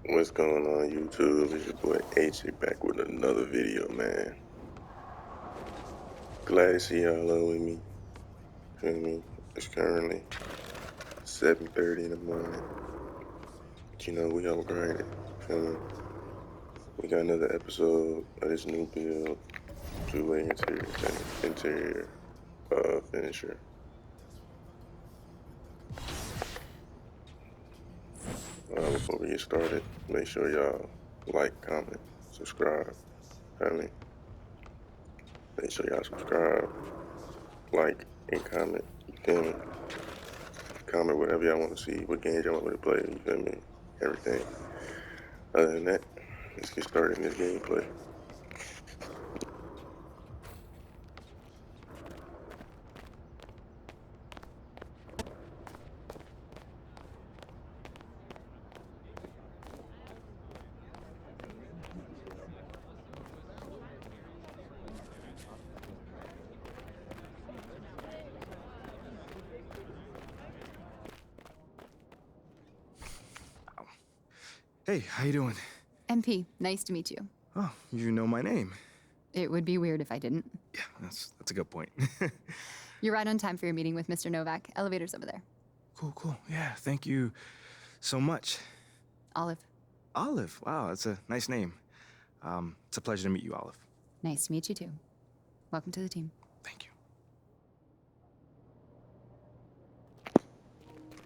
What's going on YouTube? It's your boy H back with another video, man. Glad to see y'all on with me. Feel me? It's currently 7:30 in the morning. But you know, we all grinding. Feel me? We got another episode of this new build. Two-way interior finisher. Before we get started, make sure y'all like, comment, subscribe. Feel me? Make sure y'all subscribe, like, and comment. You feel me? Comment whatever y'all want to see, what games y'all want me to play, you feel me? Everything. Other than that, let's get started in this gameplay. Hey, how you doing? MP, nice to meet you. Oh, you know my name. It would be weird if I didn't. Yeah, that's a good point. You're right on time for your meeting with Mr. Novak. Elevator's over there. Cool. Yeah, thank you so much. Olive. Olive, wow, that's a nice name. It's a pleasure to meet you, Olive. Nice to meet you too. Welcome to the team. Thank you.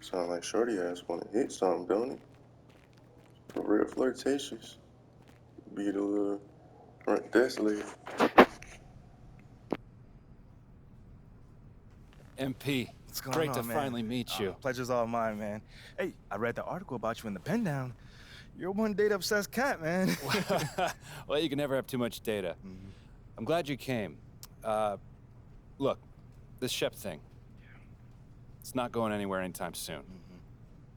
Sound like shorty ass want to hit something, don't he? For real flirtatious. Be the little front desk lady. MP, What's going great on, to man? finally meet you. Pleasure's all mine, man. Hey, I read the article about you in the pen down. You're one data-obsessed cat, man. Well, you can never have too much data. I'm glad you came. Look, this Shep thing, it's not going anywhere anytime soon.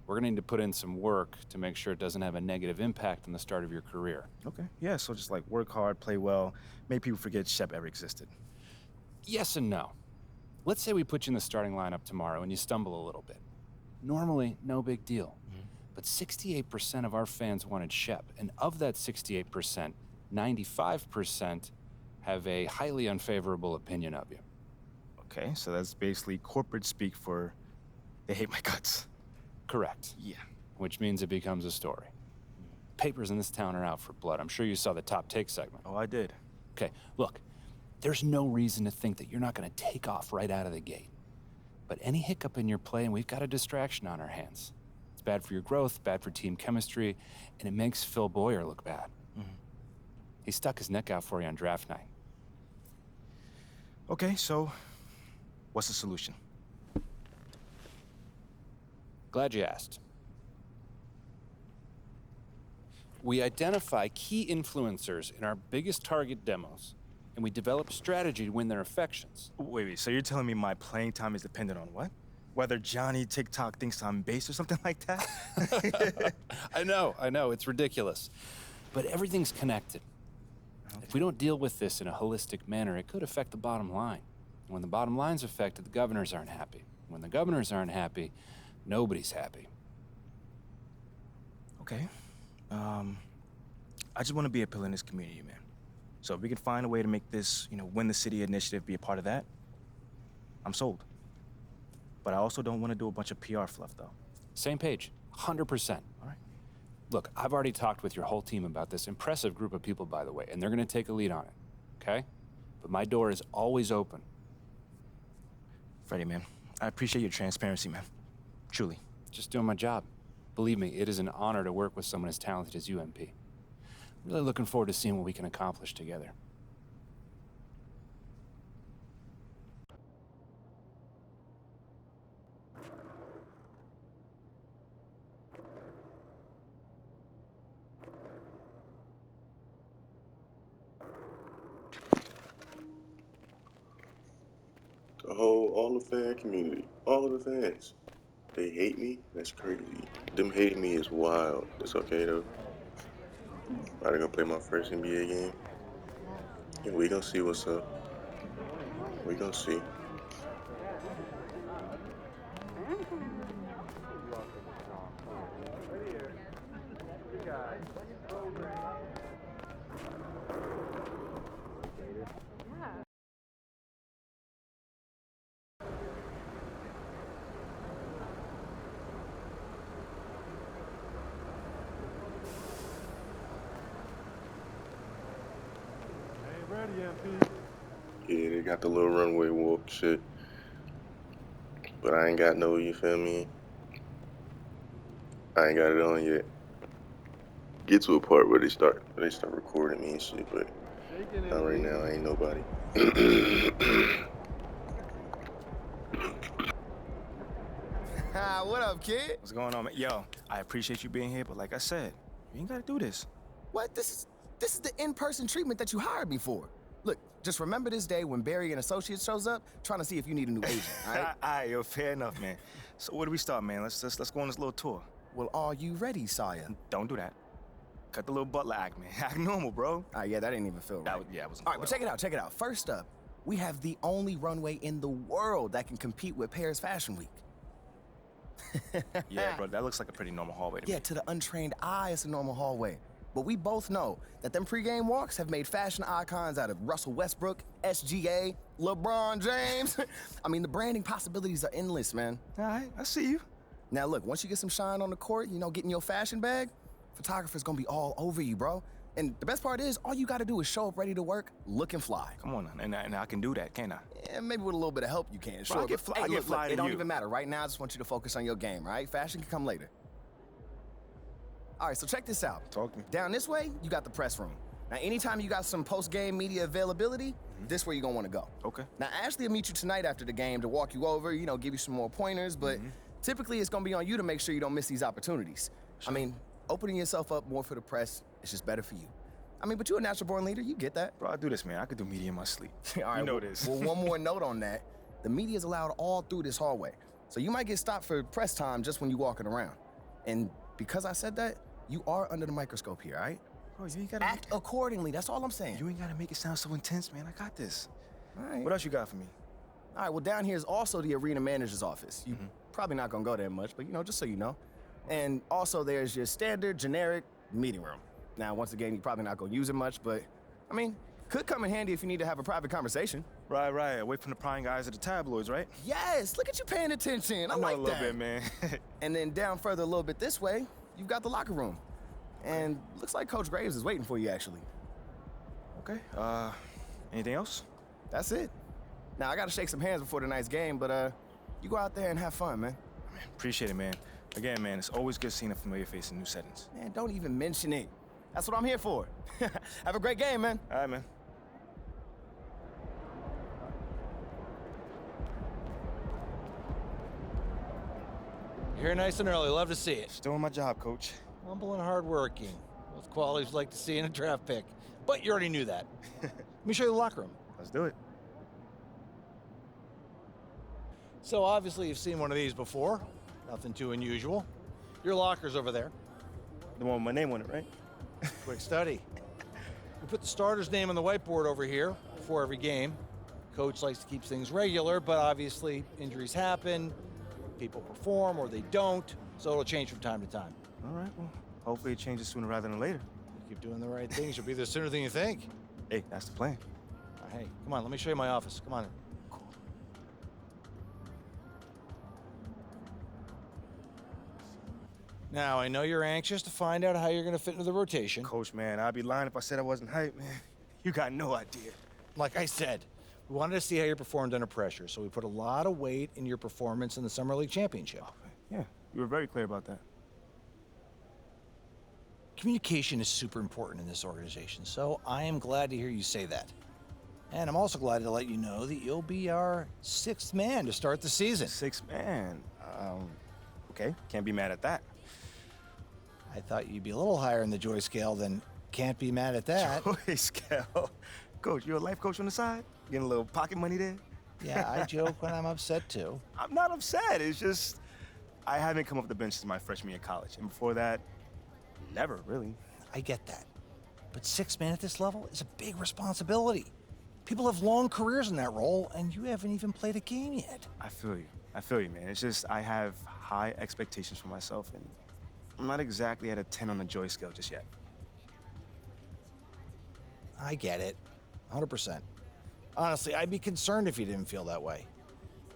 We're gonna need to put in some work to make sure it doesn't have a negative impact on the start of your career. Okay, yeah, so just like work hard, play well, make people forget Shep ever existed. Yes and no. Let's say we put you in the starting lineup tomorrow and you stumble a little bit. Normally, no big deal. But 68% of our fans wanted Shep, and of that 68%, 95% have a highly unfavorable opinion of you. Okay, so that's basically corporate speak for they hate my guts. Correct. Yeah. Which means it becomes a story. Papers in this town are out for blood. I'm sure you saw the top take segment. Oh, I did. Okay, look, there's no reason to think that you're not going to take off right out of the gate. But any hiccup in your play, and we've got a distraction on our hands. It's bad for your growth, bad for team chemistry, and it makes Phil Boyer look bad. He stuck his neck out for you on draft night. Okay, so what's the solution? Glad you asked. We identify key influencers in our biggest target demos, and we develop strategy to win their affections. Wait, so you're telling me my playing time is dependent on what? Whether Johnny TikTok thinks I'm base or something like that? I know, it's ridiculous. But everything's connected. If we don't deal with this in a holistic manner, it could affect the bottom line. When the bottom line's affected, the governors aren't happy. When the governors aren't happy, nobody's happy. Okay. I just want to be a pillar in this community, man. So if we can find a way to make this, win the city initiative be a part of that, I'm sold. But I also don't want to do a bunch of PR fluff, though. Same page, 100%. All right. Look, I've already talked with your whole team about this impressive group of people, by the way, and they're gonna take a lead on it, okay? But my door is always open. Freddie, man, I appreciate your transparency, man. Truly. Just doing my job. Believe me, it is an honor to work with someone as talented as you, MP. Really looking forward to seeing what we can accomplish together. All the fan community, all of the fans, they hate me? That's crazy. Them hating me is wild. It's okay though. I'm gonna play my first NBA game. And we gonna see what's up. We gonna see. Yeah, they got the little runway walk shit. But I ain't got no, you feel me? I ain't got it on yet. Get to a part where they start recording me and shit, but not right now. I ain't nobody. What up, kid? What's going on, man? Yo, I appreciate you being here, but like I said, you ain't gotta do this. What? This is the in-person treatment that you hired me for. Look, just remember this day when Barry and Associates shows up, trying to see if you need a new agent, all right? All right, yo, fair enough, man. So where do we start, man? Let's go on this little tour. Well, are you ready, Sire? Don't do that. Cut the little butler act, man. Act normal, bro. All right, yeah, that didn't even feel right. It wasn't. All right, but check it out. First up, we have the only runway in the world that can compete with Paris Fashion Week. Yeah, bro, that looks like a pretty normal hallway to me. Yeah, to the untrained eye, it's a normal hallway. But we both know that them pregame walks have made fashion icons out of Russell Westbrook, SGA, LeBron James. I mean, the branding possibilities are endless, man. All right, I see you. Now, look, once you get some shine on the court, you know, getting your fashion bag, photographer's gonna be all over you, bro. And the best part is, all you gotta do is show up ready to work, looking fly. Come on, and I can do that, can't I? Yeah, maybe with a little bit of help you can, sure. I get fly, Hey, I get look, fly it to don't you. even matter. Right now, I just want you to focus on your game, right? Fashion can come later. All right, so check this out. Talk to me. Down this way, you got the press room. Now, anytime you got some post-game media availability, this where you're gonna wanna go. Okay. Now, Ashley will meet you tonight after the game to walk you over, you know, give you some more pointers, but typically it's gonna be on you to make sure you don't miss these opportunities. I mean, opening yourself up more for the press is just better for you. I mean, but you're a natural-born leader, you get that. Bro, I do this, man. I could do media in my sleep. All right, You know this. Well, one more note on that. The media is allowed all through this hallway. So you might get stopped for press time just when you're walking around. And because I said that, you are under the microscope here, all right? Bro, you ain't gotta Act accordingly, that's all I'm saying. You ain't gotta make it sound so intense, man. I got this. All right. What else you got for me? All right, well, down here is also the arena manager's office. You probably not gonna go there much, but you know, just so you know. And also there's your standard, generic meeting room. Now, once again, you're probably not gonna use it much, but I mean, could come in handy if you need to have a private conversation. Right. Away from the prying eyes of the tabloids, right? Yes, look at you paying attention. I know like a little that. bit, man. And then down further a little bit this way, you've got the locker room. And looks like Coach Graves is waiting for you, actually. Okay. Anything else? That's it. Now, I gotta shake some hands before tonight's game, but you go out there and have fun, man. Appreciate it, man. Again, man, it's always good seeing a familiar face in new settings. Man, don't even mention it. That's what I'm here for. Have a great game, man. All right, man. You're here nice and early. Love to see it. Still on my job, coach. Humble and hardworking. Those qualities we like to see in a draft pick. But you already knew that. Let me show you the locker room. Let's do it. So obviously you've seen one of these before. Nothing too unusual. Your locker's over there. The one with my name on it, right? Quick study. We put the starter's name on the whiteboard over here before every game. Coach likes to keep things regular, but obviously injuries happen, people perform or they don't, so it'll change from time to time. All right, well, hopefully it changes sooner rather than later. You keep doing the right things, you'll be there sooner than you think. Hey, that's the plan. Hey, come on, let me show you my office. Come on in. Now, I know you're anxious to find out how you're going to fit into the rotation. Coach, man, I'd be lying if I said I wasn't hyped, man. You got no idea. Like I said, we wanted to see how you performed under pressure, so we put a lot of weight in your performance in the Summer League Championship. Yeah, you were very clear about that. Communication is super important in this organization, so I am glad to hear you say that. And I'm also glad to let you know that you'll be our 6th man to start the season. 6th man. Okay, can't be mad at that. I thought you'd be a little higher in the joy scale than can't be mad at that. Joy scale. Coach, you're a life coach on the side? Getting a little pocket money there? Yeah, I joke when I'm upset too. I'm not upset. It's just I haven't come off the bench since my freshman year of college. And before that, never, really. I get that. But 6th man at this level is a big responsibility. People have long careers in that role, and you haven't even played a game yet. I feel you, man. It's just I have high expectations for myself, and I'm not exactly at a 10 on the joy scale just yet. I get it. 100%. Honestly, I'd be concerned if you didn't feel that way.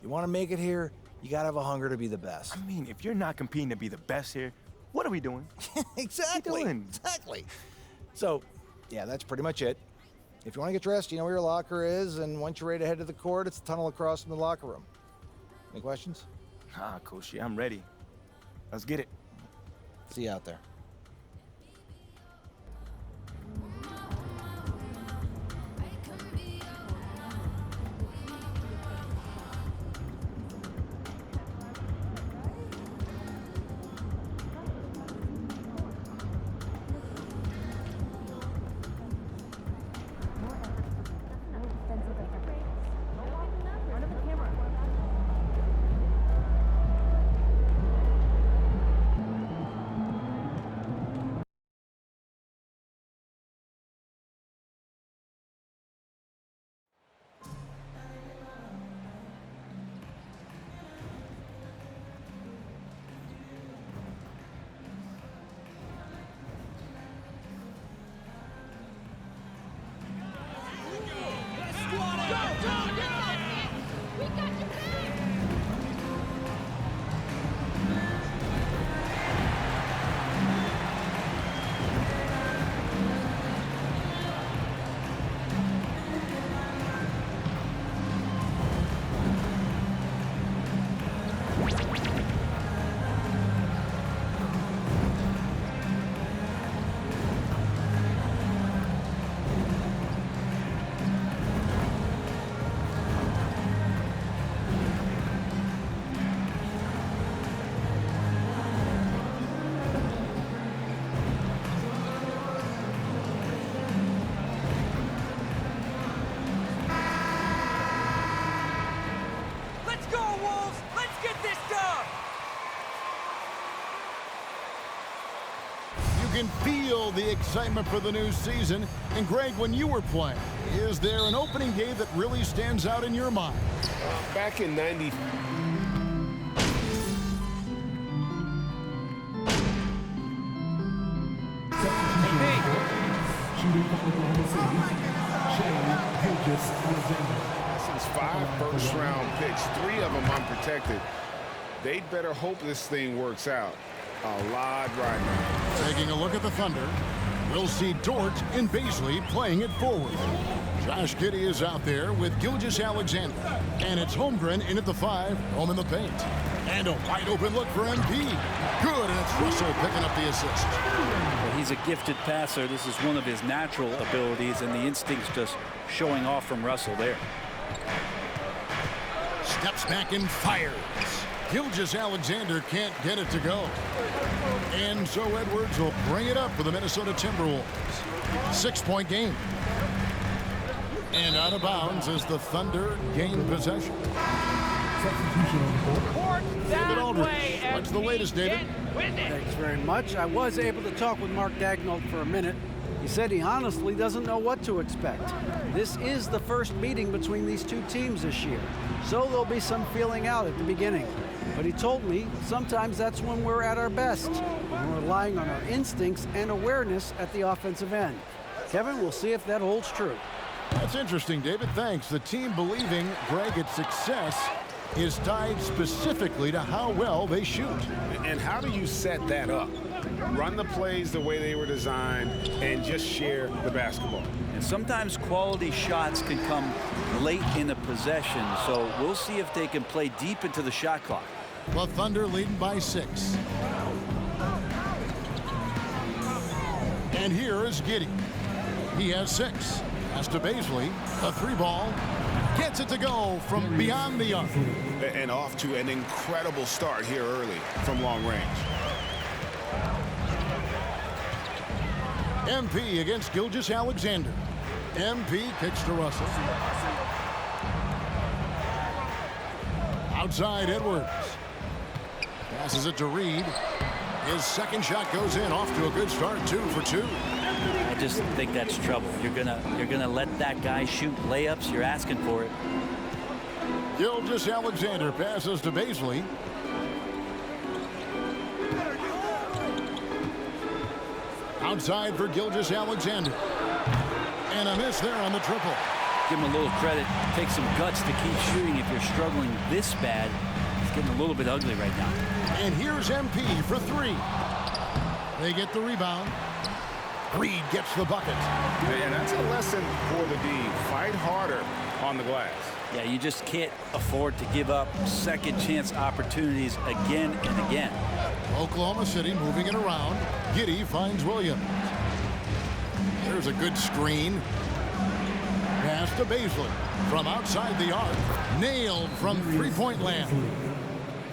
You want to make it here, you got to have a hunger to be the best. I mean, if you're not competing to be the best here, what are we doing? Exactly. What are you doing? Exactly. So, yeah, that's pretty much it. If you want to get dressed, you know where your locker is, and once you're ready to head to the court, it's the tunnel across from the locker room. Any questions? Ah, Coach, I'm ready. Let's get it. See you out there. You can feel the excitement for the new season. And Greg, when you were playing, is there an opening day that really stands out in your mind? Back in '90. Since 5 first-round picks, 3 of them unprotected. They'd better hope this thing works out. A lot right now. Taking a look at the Thunder, we'll see Dort and Baisley playing it forward. Josh Giddey is out there with Gilgeous-Alexander. And it's Holmgren in at the 5, home in the paint. And a wide open look for MP. Good, and it's Russell picking up the assist. Well, he's a gifted passer. This is one of his natural abilities, and the instinct's just showing off from Russell there. Steps back and fires. Gilgeous-Alexander can't get it to go. And so Edwards will bring it up for the Minnesota Timberwolves. 6-point game. And out of bounds as the Thunder gain possession. David Aldridge, what's the latest, David? Thanks very much. I was able to talk with Mark Daigneault for a minute. He said he honestly doesn't know what to expect. This is the first meeting between these two teams this year, so there'll be some feeling out at the beginning. But he told me sometimes that's when we're at our best, when we're relying on our instincts and awareness at the offensive end. Kevin, we'll see if that holds true. That's interesting, David. Thanks. The team believing, Greg, its success is tied specifically to how well they shoot. And how do you set that up? Run the plays the way they were designed and just share the basketball. And sometimes quality shots can come late in a possession, so we'll see if they can play deep into the shot clock. The Thunder leading by 6. And here is Giddey. He has 6. Pass to Baisley. A 3-ball. Gets it to go from beyond the arc. And off to an incredible start here early from long range. MP against Gilgeous-Alexander. MP kicks to Russell. Outside Edwards. Passes it to Reed. His second shot goes in, off to a good start, 2 for 2. I just think that's trouble. You're gonna let that guy shoot layups. You're asking for it. Gilgeous-Alexander passes to Baisley. Outside for Gilgeous-Alexander. And a miss there on the triple. Give him a little credit. Take some guts to keep shooting if you're struggling this bad. It's getting a little bit ugly right now. And here's MP for three. They get the rebound. Reed gets the bucket. And that's a lesson for the D. Fight harder on the glass. Yeah, you just can't afford to give up second chance opportunities again and again. Oklahoma City moving it around. Giddey finds Williams. There's a good screen. Pass to Baisley from outside the arc. Nailed from three-point land.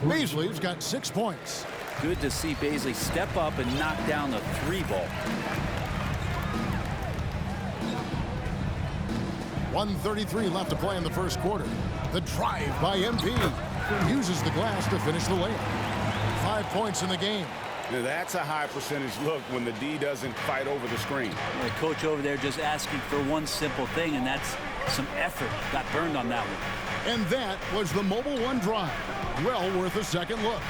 Baisley's got 6 points. Good to see Baisley step up and knock down the three ball. 1:33 left to play in the first quarter. The drive by MP. Uses the glass to finish the layup. 5 points in the game. Now that's a high percentage look when the D doesn't fight over the screen. The coach over there just asking for one simple thing, and that's some effort. Got burned on that one. And that was the Mobile One drive. Well worth a second look.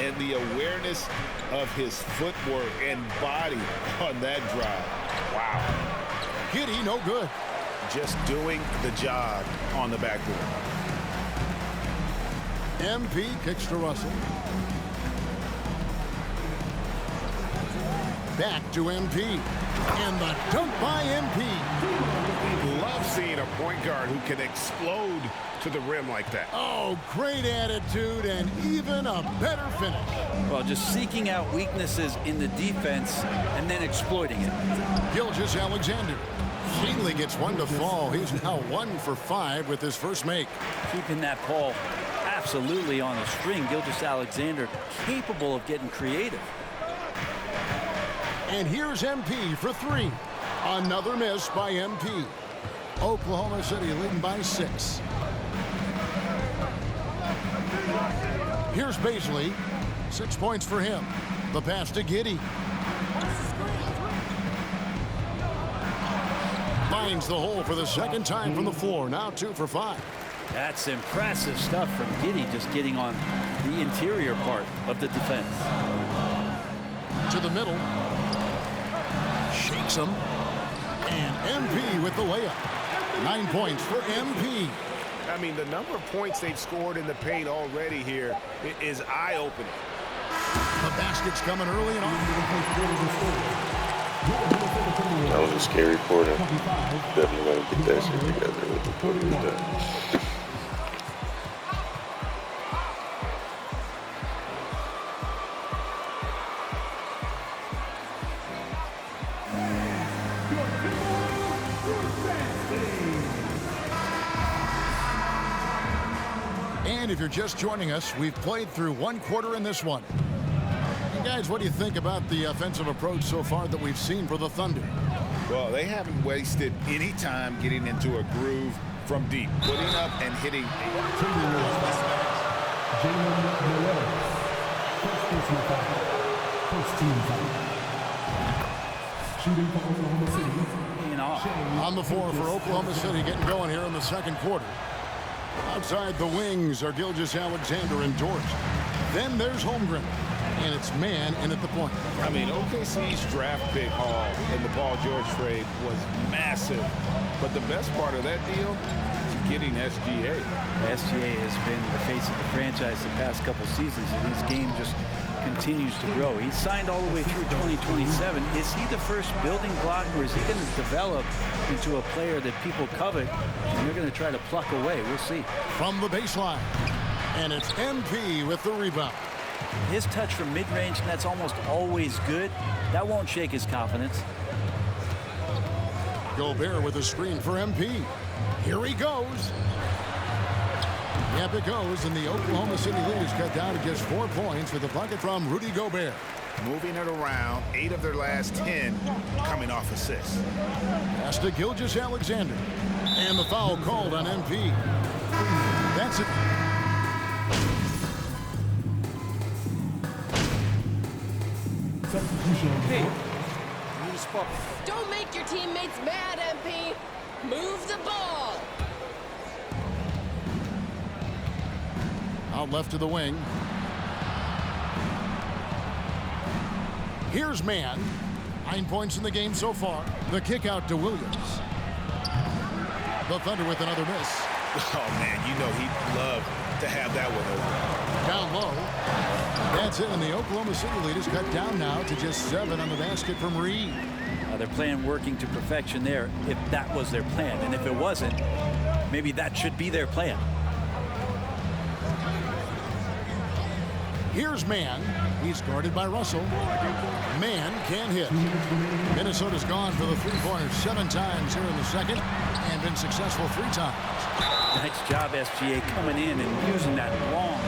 And the awareness of his footwork and body on that drive. Wow. Giddey, no good. Just doing the job on the backboard. MP kicks to Russell. Back to MP. And the dunk by MP. We love seeing a point guard who can explode to the rim like that. Oh, great attitude and even a better finish. Well, just seeking out weaknesses in the defense and then exploiting it. Gilgeous-Alexander. Finley gets one to fall. He's now 1 for 5 with his first make. Keeping that ball absolutely on a string. Gilgeous-Alexander capable of getting creative. And here's MP for three. Another miss by MP. Oklahoma City leading by 6. Here's Baisley. 6 points for him. The pass to Giddey. Finds the hole for the second time from the floor. Now 2 for 5. That's impressive stuff from Giddey, just getting on the interior part of the defense. To the middle. Shakes him. And MP with the layup. 9 points for MP. I mean, the number of points they've scored in the paint already here is eye-opening. The basket's coming early and often. That was a scary quarter. Definitely going to get that shit together with the quarter done. And if you're just joining us, we've played through 1 quarter in this one. And guys, what do you think about the offensive approach so far that we've seen for the Thunder? Well, they haven't wasted any time getting into a groove from deep, putting up and hitting. On the floor for Oklahoma City, getting going here in the second quarter. Outside the wings are Gilgeous-Alexander and George. Then there's Holmgren, and it's man in at the point. I mean, OKC's draft pick haul in the Paul George trade was massive. But the best part of that deal is getting SGA. SGA has been the face of the franchise the past couple seasons, and his game just continues to grow. He's signed all the way through 2027. Is he the first building block, or is he going to develop into a player that people covet and they're going to try to pluck away? We'll see. From the baseline, and it's MP with the rebound. His touch from mid-range, that's almost always good. That won't shake his confidence. Gobert with a screen for MP. Here he goes. Yep, it goes, and the Oklahoma City lead is cut down to just 4 points with a bucket from Rudy Gobert. Moving it around, 8 of their last 10 coming off assists. Pass to Gilgeous-Alexander. And the foul called on MP. That's it. Don't make your teammates mad, MP. Move the ball. Out left to the wing. Here's man. 9 points in the game so far. The kick out to Williams. The Thunder with another miss. Oh, man, you know he'd love to have that one over. Down low. That's it, and the Oklahoma City lead is cut down now to just 7 on the basket from Reed. Their plan working to perfection there, if that was their plan. And if it wasn't, maybe that should be their plan. Here's Mann. He's guarded by Russell. Mann can't hit. Minnesota's gone for the three-pointers 7 times here in the second and been successful 3 times. Nice job, SGA, coming in and using that long.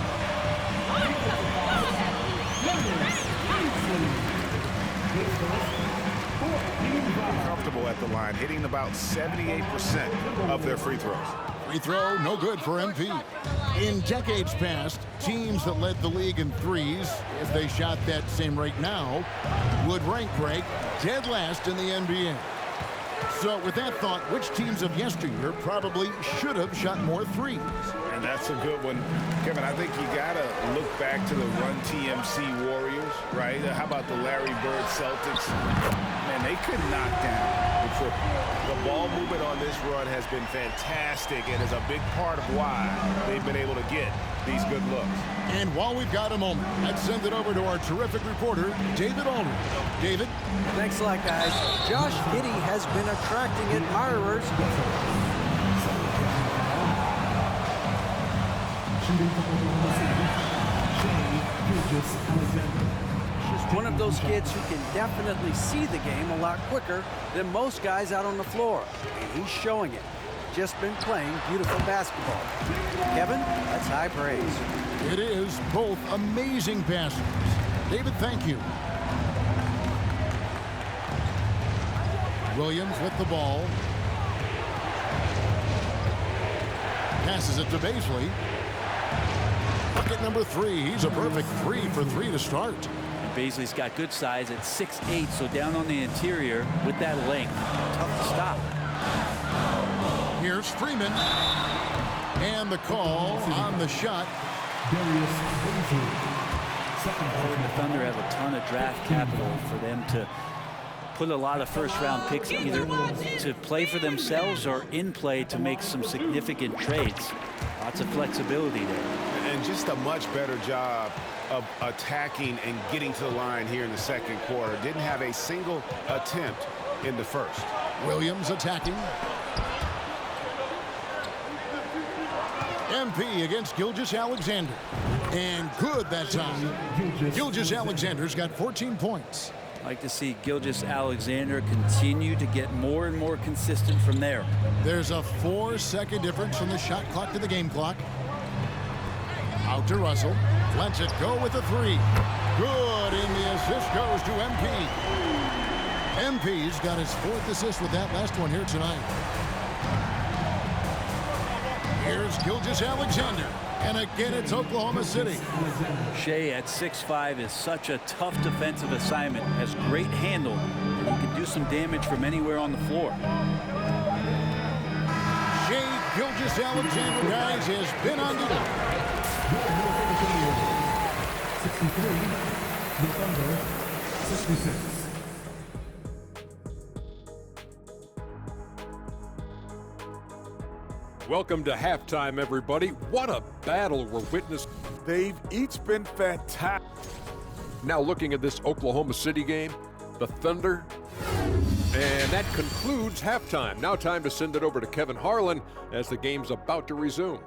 Comfortable at the line, hitting about 78% of their free throws. Free throw, no good for MP. In decades past, teams that led the league in threes, if they shot that same rate now, would rank break dead last in the NBA. So with that thought, which teams of yesteryear probably should have shot more threes? And that's a good one. Kevin, I think you got to look back to the Run TMC Warriors, right? How about the Larry Bird Celtics? Man, they could knock down the triple. The ball movement on this run has been fantastic and is a big part of why they've been able to get these good looks. And while we've got a moment, let's send it over to our terrific reporter, David Aldridge. David? Thanks a lot, guys. Josh Giddey has been attracting admirers. She's one of those kids who can definitely see the game a lot quicker than most guys out on the floor. And he's showing it. Just been playing beautiful basketball. Kevin, that's high praise. It is. Both amazing passers. David, thank you. Williams with the ball. Passes it to Baisley. Bucket number 3. He's a perfect 3 for 3 to start. And Baisley's got good size at 6'8", so down on the interior with that length. Tough to stop. Here's Freeman. And the call on the shot. The Thunder have a ton of draft capital for them to put a lot of first-round picks either to play for themselves or in play to make some significant trades. Lots of flexibility there. And just a much better job of attacking and getting to the line here in the second quarter. Didn't have a single attempt in the first. Williams attacking. MP against Gilgeous-Alexander. And good that time. Gilgeous-Alexander's got 14 points. I'd like to see Gilgeous-Alexander continue to get more and more consistent from there. There's a 4-second difference from the shot clock to the game clock. Out to Russell. Lets it go with a 3. Good, and the assist goes to MP. MP's got his 4th assist with that last one here tonight. Here's Gilgeous-Alexander. And again, it's Oklahoma City. Shea at 6'5" is such a tough defensive assignment. Has great handle, and he can do some damage from anywhere on the floor. Shea Gilgeous-Alexander, guys, has been on the... 63, the Thunder, 66. Welcome to halftime, everybody. What a battle we're witnessing. They've each been fantastic. Now looking at this Oklahoma City game, the Thunder, and that concludes halftime. Now time to send it over to Kevin Harlan as the game's about to resume.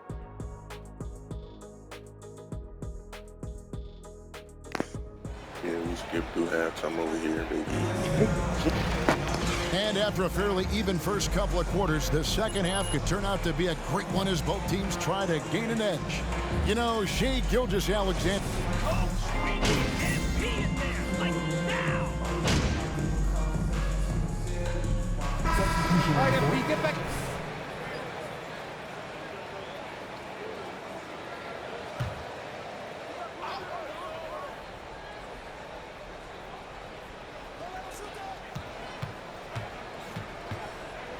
Yeah, we skipped through halftime over here, baby. And after a fairly even first couple of quarters, the second half could turn out to be a great one as both teams try to gain an edge. You know, Shea Gilgeous-Alexander. All right, MP, get back.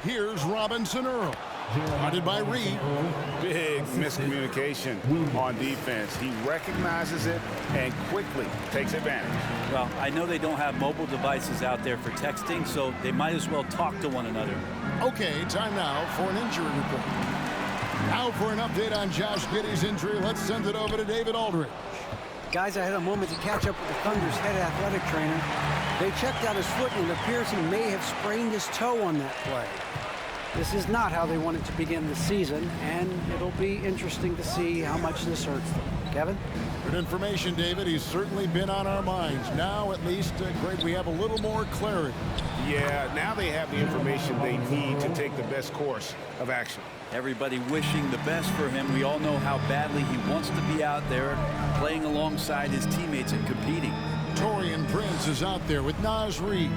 Here's Robinson Earl. Guarded by Reed. Big miscommunication on defense. He recognizes it and quickly takes advantage. Well, I know they don't have mobile devices out there for texting, so they might as well talk to one another. Okay, time now for an injury report. Now for an update on Josh Giddey's injury, let's send it over to David Aldridge. Guys, I had a moment to catch up with the Thunder's head athletic trainer. They checked out his foot, and it appears he may have sprained his toe on that play. This is not how they wanted to begin the season, and it'll be interesting to see how much this hurts them. Kevin? Good information, David. He's certainly been on our minds. Now, at least, Greg, we have a little more clarity. Yeah, now they have the information they need to take the best course of action. Everybody wishing the best for him. We all know how badly he wants to be out there playing alongside his teammates and competing. Taurean Prince is out there with Naz Reid.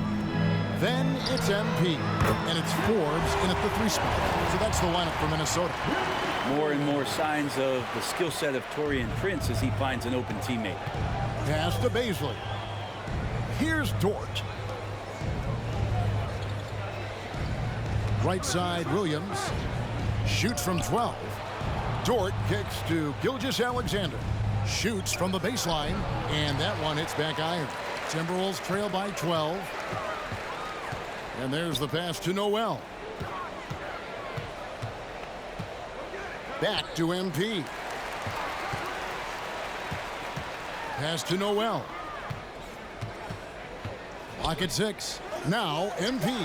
Then it's MP, and it's Forbes in at the 3 spot. So that's the lineup for Minnesota. More and more signs of the skill set of Taurean Prince as he finds an open teammate. Pass to Baisley. Here's Dort. Right side, Williams. Shoots from 12. Dort kicks to Gilgeous-Alexander. Shoots from the baseline, and that one hits back iron. Timberwolves trail by 12. And there's the pass to Noel. Back to MP. Pass to Noel. Lock at 6. Now MP.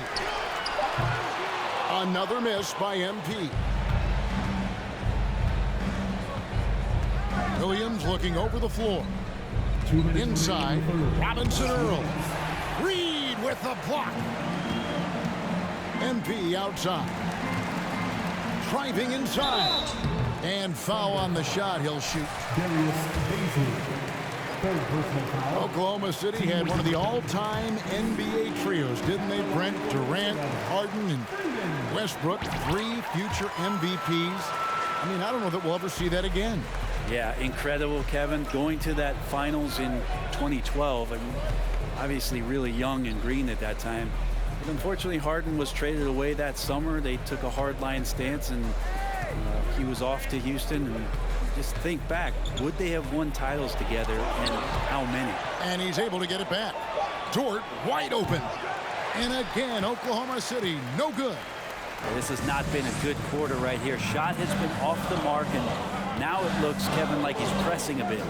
Another miss by MP. Williams looking over the floor. Inside, Robinson Earl. Reed with the block. MP outside. Driving inside. And foul on the shot. He'll shoot. Oklahoma City had one of the all-time NBA trios, didn't they, Brent? Durant, Harden, and Westbrook, 3 future MVPs. I mean, I don't know that we'll ever see that again. Yeah, incredible, Kevin. Going to that finals in 2012. I mean, obviously really young and green at that time. But unfortunately, Harden was traded away that summer. They took a hardline stance, and he was off to Houston. And just think back, would they have won titles together, and how many? And he's able to get it back. Dort wide open. And again, Oklahoma City, no good. This has not been a good quarter right here. Shot has been off the mark, and now it looks, Kevin, like he's pressing a bit.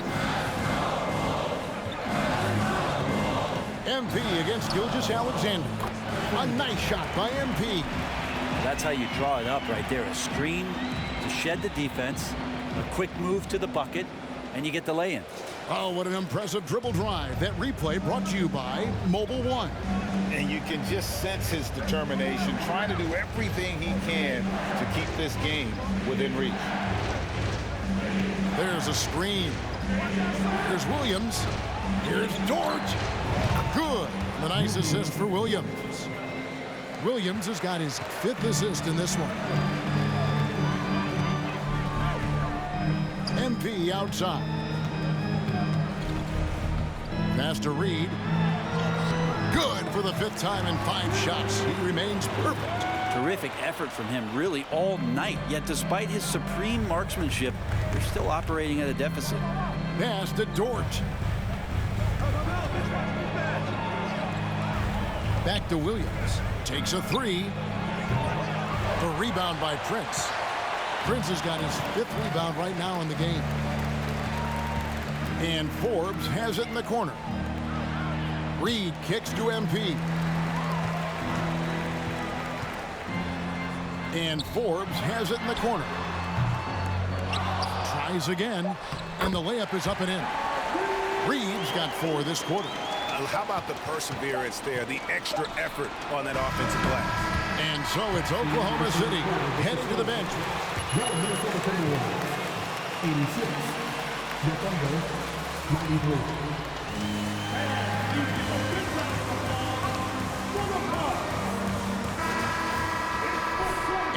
MP against Gilgeous-Alexander. A nice shot by MP. That's how you draw it up right there. A screen to shed the defense, a quick move to the bucket, and you get the lay-in. Oh, what an impressive dribble drive. That replay brought to you by Mobile One. And you can just sense his determination, trying to do everything he can to keep this game within reach. There's a screen. Here's Williams. Here's Dort. Good. The nice assist for Williams. Williams has got his 5th assist in this one. MP outside. Pass to Reed. Good for the 5th time in 5 shots. He remains perfect. Terrific effort from him really all night. Yet despite his supreme marksmanship, they're still operating at a deficit. Pass to Dort. Back to Williams. Takes a 3. The rebound by Prince. Prince has got his 5th rebound right now in the game. And Forbes has it in the corner. Reed kicks to MP. And Forbes has it in the corner. Tries again, and the layup is up and in. Reed's got 4 this quarter. How about the perseverance there, the extra effort on that offensive glass? And so it's Oklahoma City heading to the bench. 86, the Thunder, 93.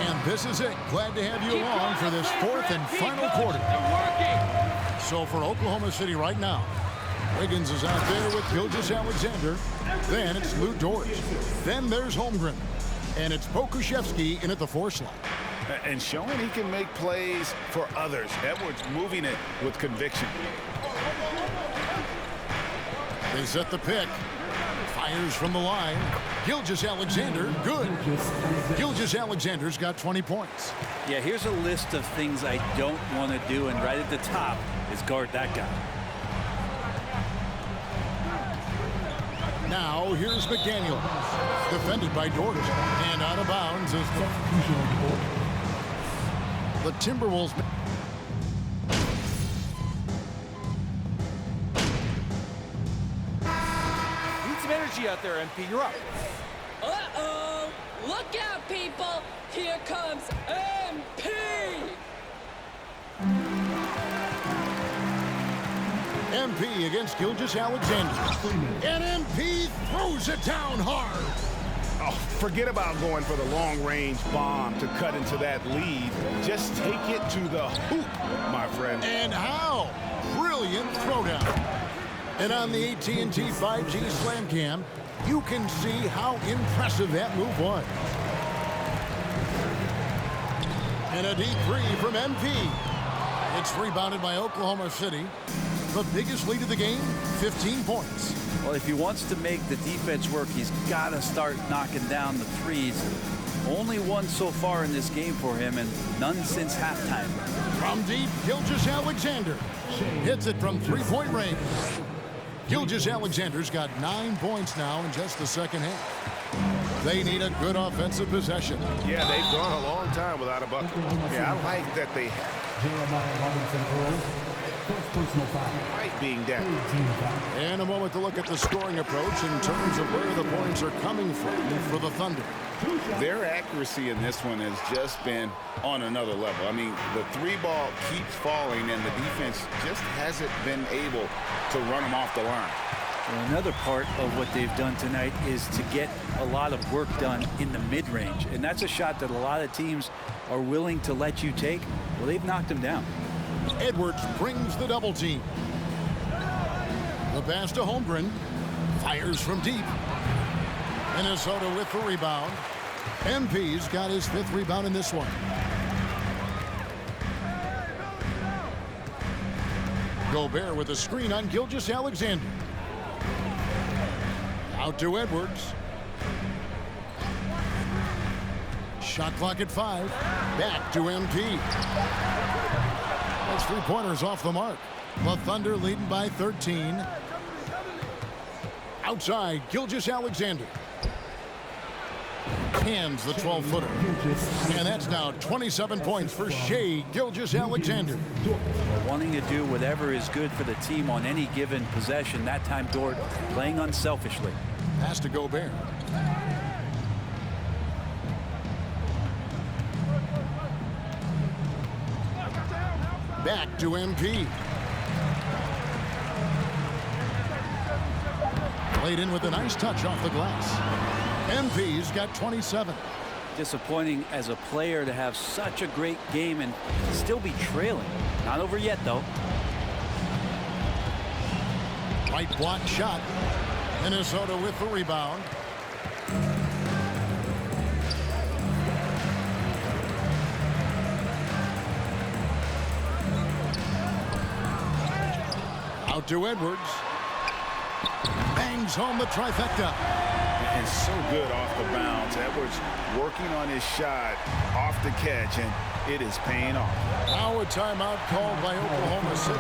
And this is it. Glad to have you along for this 4th and final quarter. So for Oklahoma City right now, Wiggins is out there with Gilgeous-Alexander. Then it's Lou Dort. Then there's Holmgren. And it's Pokusevski in at the 4 slot. and showing he can make plays for others. Edwards moving it with conviction. They set the pick. Fires from the line. Gilgeous-Alexander, good. Gilgeous-Alexander's got 20 points. Yeah, here's a list of things I don't want to do, and right at the top is guard that guy. Now, here's McDaniel. Defended by Dort. And out of bounds is the Timberwolves. Need some energy out there, MP. You're up. Uh-oh. Look out, people. Here comes MP. MP against Gilgeous-Alexander. And MP throws it down hard. Oh, forget about going for the long-range bomb to cut into that lead. Just take it to the hoop, my friend. And how? Brilliant throwdown. And on the AT&T 5G Slam Cam, you can see how impressive that move was. And a deep three from MP. It's rebounded by Oklahoma City. The biggest lead of the game, 15 points. Well, if he wants to make the defense work, he's got to start knocking down the threes. Only one so far in this game for him, and none since halftime. From deep, Gilgeous-Alexander hits it from three-point range. Gilgeous-Alexander's got 9 points now in just the second half. They need a good offensive possession. Yeah, they've gone a long time without a bucket. Yeah, I like that they personal foul. Right being down. And a moment to look at the scoring approach in terms of where the points are coming from for the Thunder. Their accuracy in this one has just been on another level. I mean, the three ball keeps falling, and the defense just hasn't been able to run them off the line. Well, another part of what they've done tonight is to get a lot of work done in the mid-range. And that's a shot that a lot of teams are willing to let you take. Well, they've knocked them down. Edwards brings the double team. The pass to Holmgren. Fires from deep. Minnesota with the rebound. MP's got his 5th rebound in this one. Gobert with a screen on Gilgeous-Alexander. Out to Edwards. Shot clock at 5. Back to MP. That's 3-pointers off the mark. The Thunder leading by 13. Outside, Gilgeous-Alexander. Hands the 12-footer. And that's now 27 points for Shai Gilgeous-Alexander. Wanting to do whatever is good for the team on any given possession. That time, Dort playing unselfishly. Pass to Gobert. Back to MP. Played in with a nice touch off the glass. MP's got 27. Disappointing as a player to have such a great game and still be trailing. Not over yet, though. Right block shot. Minnesota with the rebound. Out to Edwards. Bangs home the trifecta. And so good off the bounce. Edwards working on his shot off the catch, and it is paying off. Now a timeout called by Oklahoma City.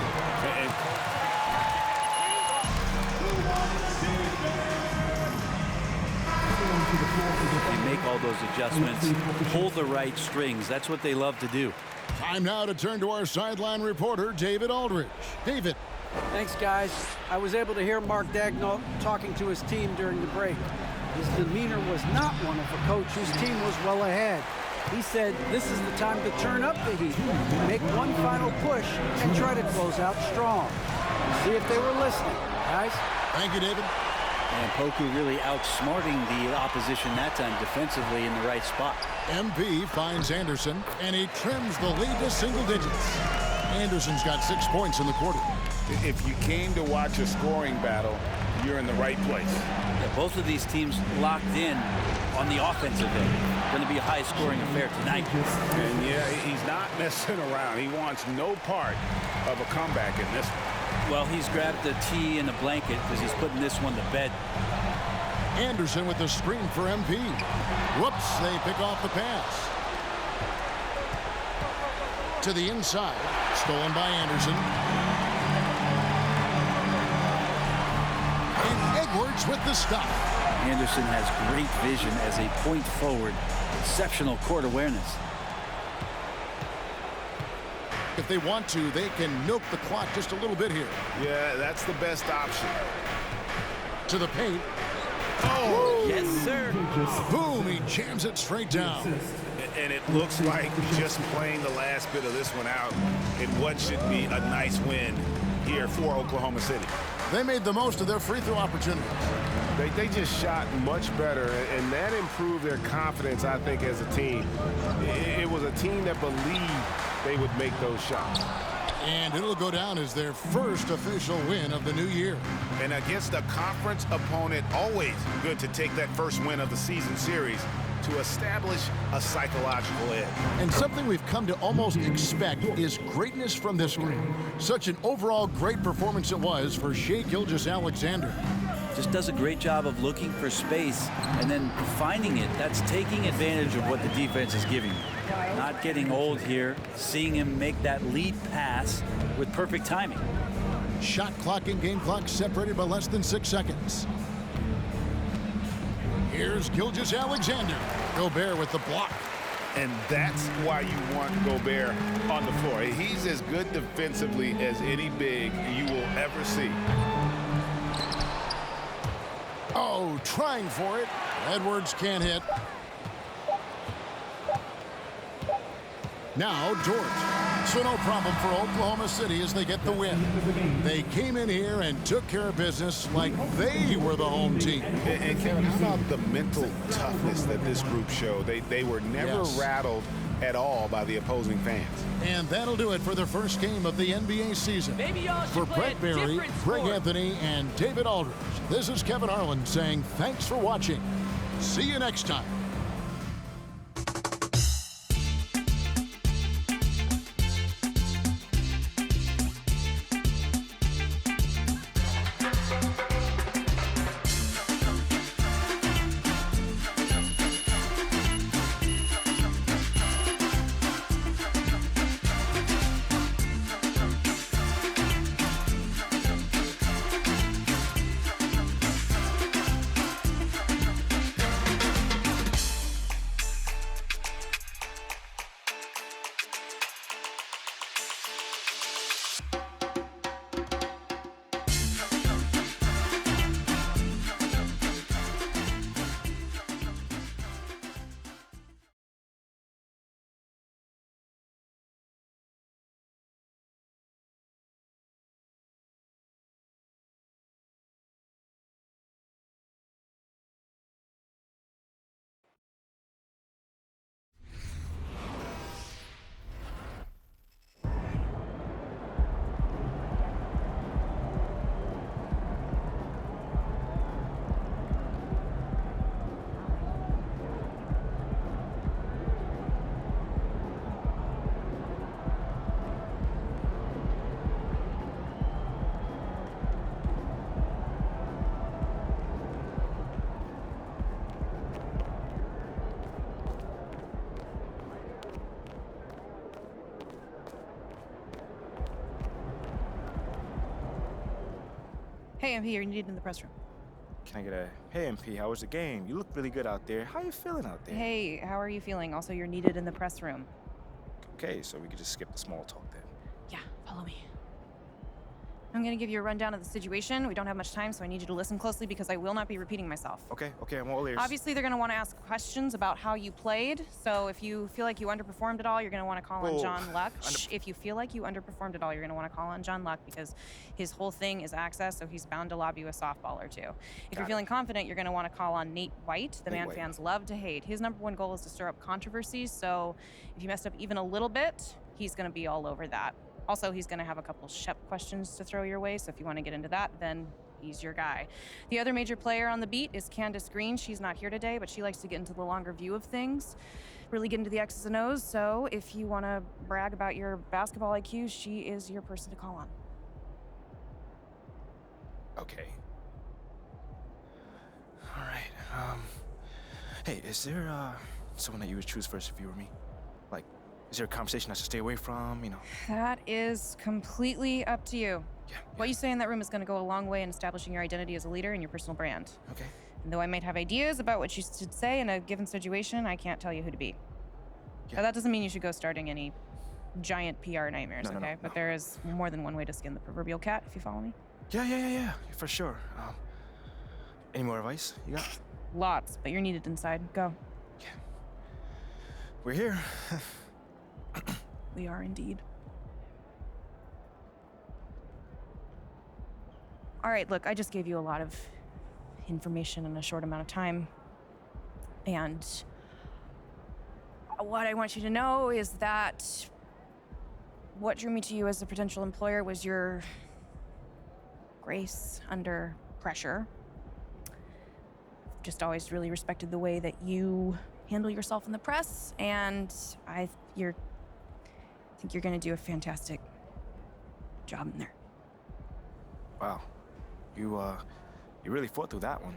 They make all those adjustments, pull the right strings. That's what they love to do. Time now to turn to our sideline reporter, David Aldridge. David. Thanks, guys. I was able to hear Mark Daigneault talking to his team during the break. His demeanor was not one of a coach whose team was well ahead. He said this is the time to turn up the heat, make one final push, and try to close out strong. See if they were listening, guys. Thank you, David. And Poku really outsmarting the opposition that time defensively in the right spot. MP finds Anderson, and he trims the lead to single digits. Anderson's got 6 points in the quarter. If you came to watch a scoring battle, you're in the right place. Yeah, both of these teams locked in on the offensive end. Going to be a high-scoring affair tonight. And yeah, he's not messing around. He wants no part of a comeback in this one. Well, he's grabbed the tea and a blanket because he's putting this one to bed. Anderson with the screen for MP. Whoops, they pick off the pass. To the inside, stolen by Anderson. And Edwards with the stop. Anderson has great vision as a point forward. Exceptional court awareness. If they want to, they can milk the clock just a little bit here. Yeah, that's the best option. To the paint. Oh! Yes, sir. Boom, he jams it straight down. And it looks like just playing the last bit of this one out in what should be a nice win here for Oklahoma City. They made the most of their free throw opportunities. They just shot much better, and that improved their confidence, I think, as a team. It was a team that believed they would make those shots. And it'll go down as their first official win of the new year. And against a conference opponent, always good to take that first win of the season series to establish a psychological edge. And something we've come to almost expect is greatness from this group. Such an overall great performance it was for Shai Gilgeous-Alexander. Just does a great job of looking for space and then finding it. That's taking advantage of what the defense is giving him. Not getting old here, seeing him make that lead pass with perfect timing. Shot clock and game clock separated by less than 6 seconds. Here's Gilgeous-Alexander. Gobert with the block. And that's why you want Gobert on the floor. He's as good defensively as any big you will ever see. Oh, trying for it. Edwards can't hit. Now Dort. So no problem for Oklahoma City as they get the win. They came in here and took care of business like they were the home team. And Kevin, how about the mental toughness that this group showed? They were never rattled at all by the opposing fans. And that'll do it for the first game of the NBA season. For Brett Barry, Greg Anthony, and David Aldridge, this is Kevin Harlan saying thanks for watching. See you next time. Hey, MP, you're needed in the press room. Can I get a, hey MP, how was the game? You look really good out there. How you feeling out there? Hey, how are you feeling? Also, you're needed in the press room. Okay, so we could just skip the small talk then. Yeah, follow me. I'm gonna give you a rundown of the situation. We don't have much time, so I need you to listen closely because I will not be repeating myself. Okay, I'm all ears. Obviously, they're gonna want to ask questions about how you played. So if you feel like you underperformed at all, you're gonna want to call on John Luck. If you feel like you underperformed at all, you're gonna want to call on John Luck because his whole thing is access, so he's bound to lob you a softball or two. If you're feeling confident, you're gonna want to call on Nate White, the man fans love to hate. His #1 goal is to stir up controversies, so if you messed up even a little bit, he's gonna be all over that. Also, he's going to have a couple Shep questions to throw your way, so if you want to get into that, then He's your guy. The other major player on the beat is Candace Green. She's not here today, but she likes to get into the longer view of things, really get into the X's and O's. So if you want to brag about your basketball IQ, she is your person to call on. Okay. All right. Hey, is there someone that you would choose first if you were me? Like, is there a conversation I should stay away from? You know. That is completely up to you. Yeah. What you say in that room is going to go a long way in establishing your identity as a leader and your personal brand. Okay. And though I might have ideas about what you should say in a given situation, I can't tell you who to be. Yeah. Now, that doesn't mean you should go starting any giant PR nightmares, No, okay? no. But there is more than one way to skin the proverbial cat, if you follow me. Yeah, for sure. Any more advice you got? Lots, but you're needed inside. Go. Yeah. We're here. We are indeed. All right, look, I just gave you a lot of information in a short amount of time. And what I want you to know is that what drew me to you as a potential employer was your grace under pressure. Just always really respected the way that you handle yourself in the press, and I think you're gonna do a fantastic job in there. Wow. You really fought through that one.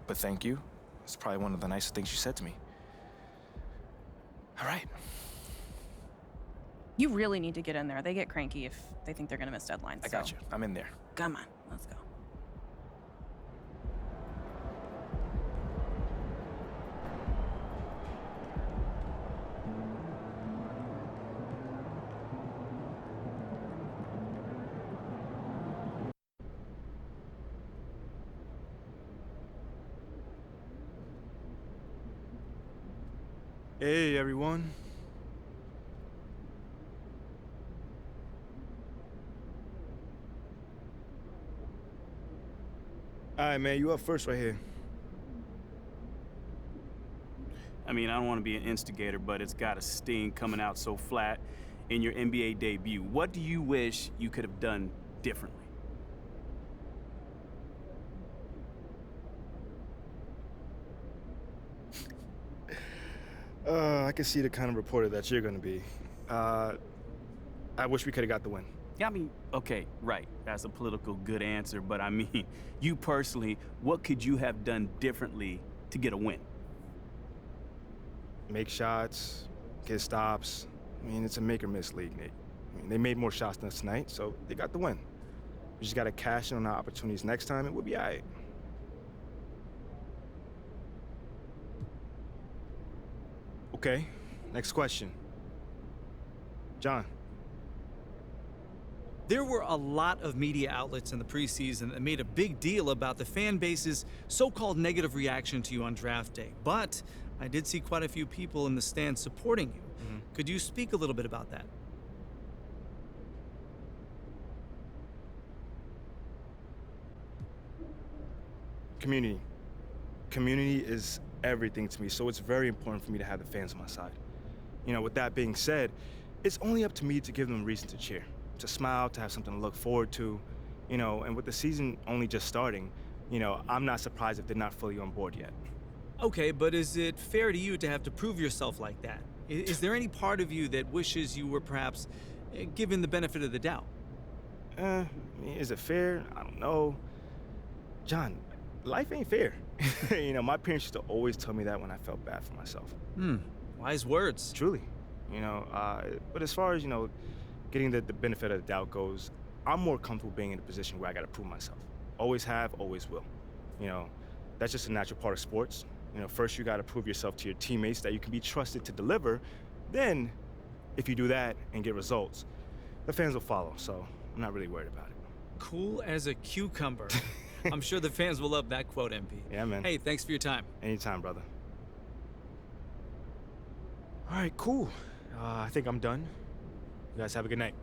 But thank you. It's probably one of the nicest things you said to me. All right. You really need to get in there. They get cranky if they think they're gonna miss deadlines. I got you. I'm in there. Come on, let's go. Hey, everyone. All right, man, you up first right here. I mean, I don't want to be an instigator, but it's got a sting coming out so flat in your NBA debut. What do you wish you could have done differently? I can see the kind of reporter that you're gonna be. I wish we could have got the win. Yeah, I mean, okay, right. That's a political good answer, but I mean, you personally, what could you have done differently to get a win? Make shots, get stops. I mean, it's a make-or-miss league, Nate. I mean, they made more shots than us tonight, so they got the win. We just gotta cash in on our opportunities next time, and we'll be all right. Okay, next question. John. There were a lot of media outlets in the preseason that made a big deal about the fan base's so-called negative reaction to you on draft day. But I did see quite a few people in the stands supporting you. Mm-hmm. Could you speak a little bit about that? Community. Community is everything to me, so it's very important for me to have the fans on my side. You know, with that being said, it's only up to me to give them a reason to cheer, to smile, to have something to look forward to, you know, and with the season only just starting, you know, I'm not surprised if they're not fully on board yet. Okay, but is it fair to you to have to prove yourself like that? Is there any part of you that wishes you were perhaps given the benefit of the doubt? I mean, is it fair? I don't know. John, life ain't fair. You know, my parents used to always tell me that when I felt bad for myself. Wise words. Truly. You know, but as far as, you know, getting the benefit of the doubt goes, I'm more comfortable being in a position where I gotta prove myself. Always have, always will. You know, that's just a natural part of sports. You know, first you gotta prove yourself to your teammates that you can be trusted to deliver. Then, if you do that and get results, the fans will follow, so I'm not really worried about it. Cool as a cucumber. I'm sure the fans will love that quote, MP. Yeah, man. Hey, thanks for your time. Anytime, brother. All right, cool. I think I'm done. You guys have a good night.